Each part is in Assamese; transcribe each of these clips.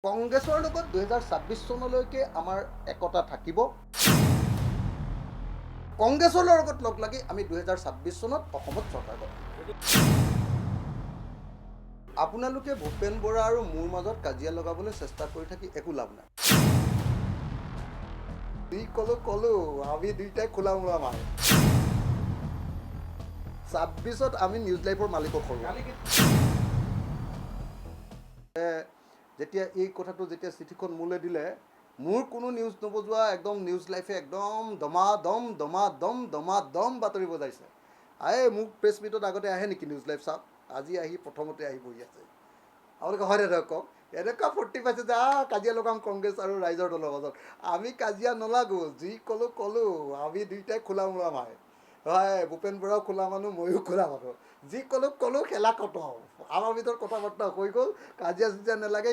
কংগ্ৰেছৰ লগত 2026 চনলৈকে আমাৰ একতা থাকিব। কংগ্ৰেছৰ লগত লগ লাগি আমি 2026 চনত অসমত চৰকাৰ গঠন। আপোনালোকে ভূপেন বৰা আৰু মোৰ মাজত কাজিয়া লগাবলৈ চেষ্টা কৰি থাকি একো লাভ নাই। কলো আমি দুইটাই খোলা মোলা মাৰে। 26ত আমি নিউজ লাইভৰ মালিকক কৰোঁ। যেতিয়া এই কথাটো যেতিয়া চিঠিখন মোলৈ দিলে, মোৰ কোনো নিউজ নবজোৱা একদম নিউজ লাইফে একদম দমাদম বাতৰি বজাইছে। মোক প্ৰেছ মিটত আগতে আহে নেকি নিউজ লাইভ চাওক, আজি আহি প্ৰথমতে আহি বহি আছে। আপোনালোকে হয় দাদা কওক, এনেকুৱা ফূৰ্তি পাইছে যে কাজিয়া লগাম কংগ্ৰেছ আৰু ৰাইজৰ দলৰ মাজত। আমি কাজিয়া নলাগো, যি ক'লো আমি দুইটাই খোলা মোলা মাৰে। হয়, ভূপেন বৰাও খোলা মানুহ, ময়ো খোলা মানুহ। যি ক'লো খেলা খতম। আমাৰ ভিতৰত কথা বাৰ্তা হৈ গ'ল, কাজিয়া চাজিয়া নালাগে।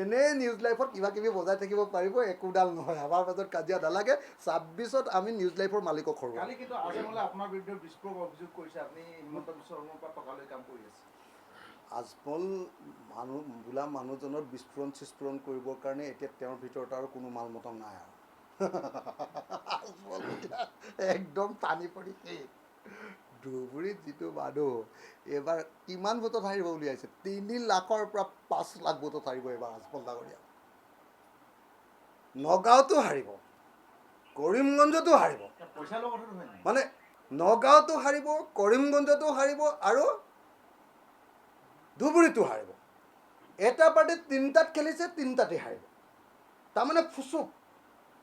এনেই নিউজ লাইভত কিবা কিবি বজাই থাকিব পাৰিব, একোডাল নহয়। আমাৰ মাজত কাজিয়া নালাগে। 26ত আমি নিউজ লাইভৰ মালিকক সৰু। কালি কিন্তু আজমলে আপোনাৰ বিৰুদ্ধে বিস্ফোৰক অভিযোগ কৰিছে, আপুনি হিমন্ত বিশ্ব শৰ্মাৰ পৰা টকা লৈ কাম কৰি আছে। আজমল বোলা মানুহজনৰ বিস্ফোৰণ কৰিবৰ কাৰণে এতিয়া তেওঁৰ ভিতৰত আৰু কোনো মাল মতম নাই আৰু। আজমল একদম টানি পৰি শেষ। ধুবুৰীত যিটো মানুহ এইবাৰ কিমান ভোটত হাৰিব উলিয়াইছে, 3 লাখৰ পৰা 5 লাখ ভোটত হাৰিব এইবাৰ আজমল ডাঙৰীয়া। নগাঁৱতো হাৰিব, কৰিমগঞ্জতো হাৰিব। মানে নগাঁৱতো হাৰিব, কৰিমগঞ্জতো হাৰিব আৰু ধুবুৰীতো হাৰিব। এটা পাৰ্টি 3টাত খেলিছে, 3টাতে হাৰিব। তাৰমানে ফুচুক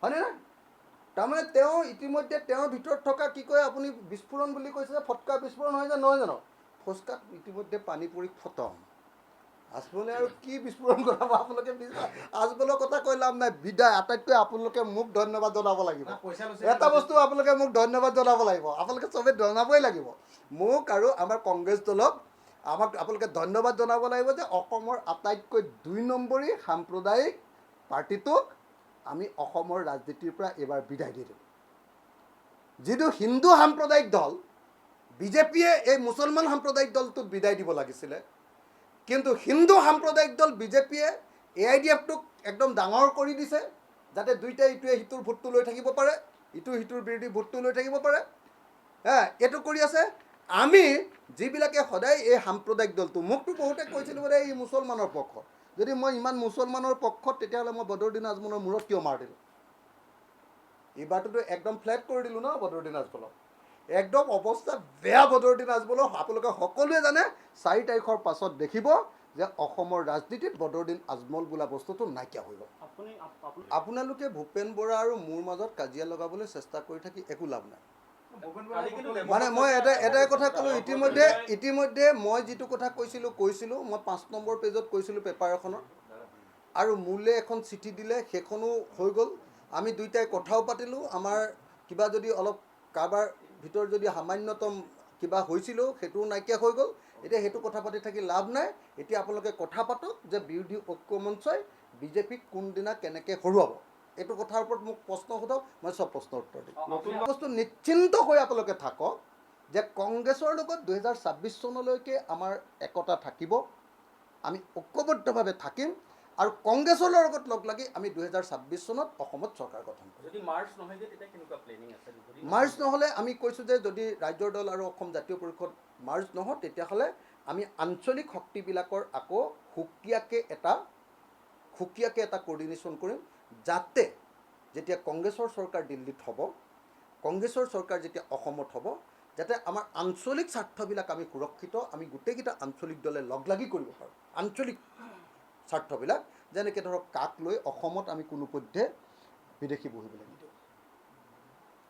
হয়নে নাই? তাৰমানে তেওঁ ইতিমধ্যে তেওঁৰ ভিতৰত থকা কি কয়, আপুনি বিস্ফোৰণ বুলি কৈছে যে ফটকা বিস্ফোৰণ হয় যে নহয় জানো, ফচকাত ইতিমধ্যে পানী পৰি খতম। আজমলে আৰু কি বিস্ফোৰণ কৰাব আপোনালোকে? আজমলৰ কথা কৈ লাভ নাই, বিদায়। আটাইতকৈ আপোনালোকে মোক ধন্যবাদ জনাব লাগিব। এটা বস্তু আপোনালোকে মোক ধন্যবাদ জনাব লাগিব, আপোনালোকে চবেই জনাবই লাগিব মোক আৰু আমাৰ কংগ্ৰেছ দলক। আপোনালোকে ধন্যবাদ জনাব লাগিব যে অসমৰ আটাইতকৈ 2 নম্বৰী সাম্প্ৰদায়িক পাৰ্টিটোক আমি অসমৰ ৰাজনীতিৰ পৰা এইবাৰ বিদায় দি দিলোঁ। যিটো হিন্দু সাম্প্ৰদায়িক দল, বিজেপিয়ে এই মুছলমান সাম্প্ৰদায়িক দলটোক বিদায় দিব লাগিছিলে, কিন্তু হিন্দু সাম্প্ৰদায়িক দল বিজেপিয়ে AIDF-টোক একদম ডাঙৰ কৰি দিছে, যাতে দুইটাই ইটোৱে সিটোৰ ভোটটো লৈ থাকিব পাৰে, ইটো সিটোৰ বিৰোধী ভোটটো লৈ থাকিব পাৰে। এইটো কৰি আছে। আমি যিবিলাকে সদায় এই সাম্প্ৰদায়িক দলটো, মোকতো বহুতে কৈছিলোঁ বোলে এই মুছলমানৰ পক্ষত। যদি মই ইমান মুছলমানৰ পক্ষত, তেতিয়াহ'লে মই বদৰুদ্দিন আজমলৰ মূৰত কিয় মাৰ দিলোঁ? এইবাৰটোতো একদম ফ্লেট কৰি দিলোঁ ন বদৰুদ্দিন আজমলক। একদম অৱস্থা বেয়া বদৰুদ্দিন আজমলৰ। আপোনালোকে সকলোৱে জানে 4 তাৰিখৰ পাছত দেখিব যে অসমৰ ৰাজনীতিত বদৰুদ্দিন আজমল বোলা বস্তুটো নাইকিয়া হৈ গ'ল। আপোনালোকে ভূপেন বৰা আৰু মোৰ মাজত কাজিয়া লগাবলৈ চেষ্টা কৰি থাকি একো লাভ নাই। মানে মই এটাই কথা ক'লোঁ, ইতিমধ্যে মই যিটো কথা কৈছিলোঁ, মই 5 নম্বৰ পেজত কৈছিলোঁ পেপাৰ এখনত, আৰু মোলৈ এখন চিঠি দিলে, সেইখনো হৈ গ'ল। আমি দুইটাই কথাও পাতিলোঁ। আমাৰ কিবা যদি অলপ কাৰোবাৰ ভিতৰত যদি সামান্যতম কিবা হৈছিলেও সেইটোও নাইকিয়া হৈ গ'ল। এতিয়া সেইটো কথা পাতি থাকি লাভ নাই। এতিয়া আপোনালোকে কথা পাতক যে বিৰোধী ঐক্য মঞ্চই বিজেপিক কোনদিনা কেনেকৈ হৰুৱাব। এইটো কথাৰ ওপৰত মোক প্ৰশ্ন সোধক, মই চব প্ৰশ্নৰ উত্তৰ দিম। নতুন বস্তু নিশ্চিন্ত হৈ আপোনালোকে থাকক যে কংগ্ৰেছৰ লগত 2026 চনলৈকে আমাৰ একতা থাকিব। আমি ঐক্যবদ্ধভাৱে থাকিম আৰু কংগ্ৰেছৰ লগত লগ লাগি আমি 2026 চনত অসমত চৰকাৰ গঠন কৰিম। যদি মাৰ্চ নহয় যে তেতিয়া কেনেকুৱা প্লেনিং আছে? মাৰ্চ নহ'লে আমি কৈছোঁ যে যদি ৰাজ্যৰ দল আৰু অসম জাতীয় পৰিষদ মাৰ্চ নহয়, তেতিয়াহ'লে আমি আঞ্চলিক শক্তিবিলাকৰ আকৌ সুকীয়াকৈ এটা কোৰ্ডিনেশ্যন কৰিম, যাতে যেতিয়া কংগ্ৰেছৰ চৰকাৰ দিল্লীত হ'ব, কংগ্ৰেছৰ চৰকাৰ যেতিয়া অসমত হ'ব, যাতে আমাৰ আঞ্চলিক স্বাৰ্থবিলাক আমি সুৰক্ষিত, আমি গোটেইকেইটা আঞ্চলিক দলে লগ লাগি কৰিব পাৰোঁ। আঞ্চলিক স্বাৰ্থবিলাক যেনেকৈ ধৰক কাক লৈ অসমত আমি কোনোপধ্যে বিদেশী বহিবলৈ নিদিওঁ।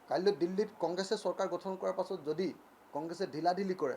কাইলৈ দিল্লীত কংগ্ৰেছে চৰকাৰ গঠন কৰাৰ পাছত যদি কংগ্ৰেছে ঢিলাঢিলি কৰে,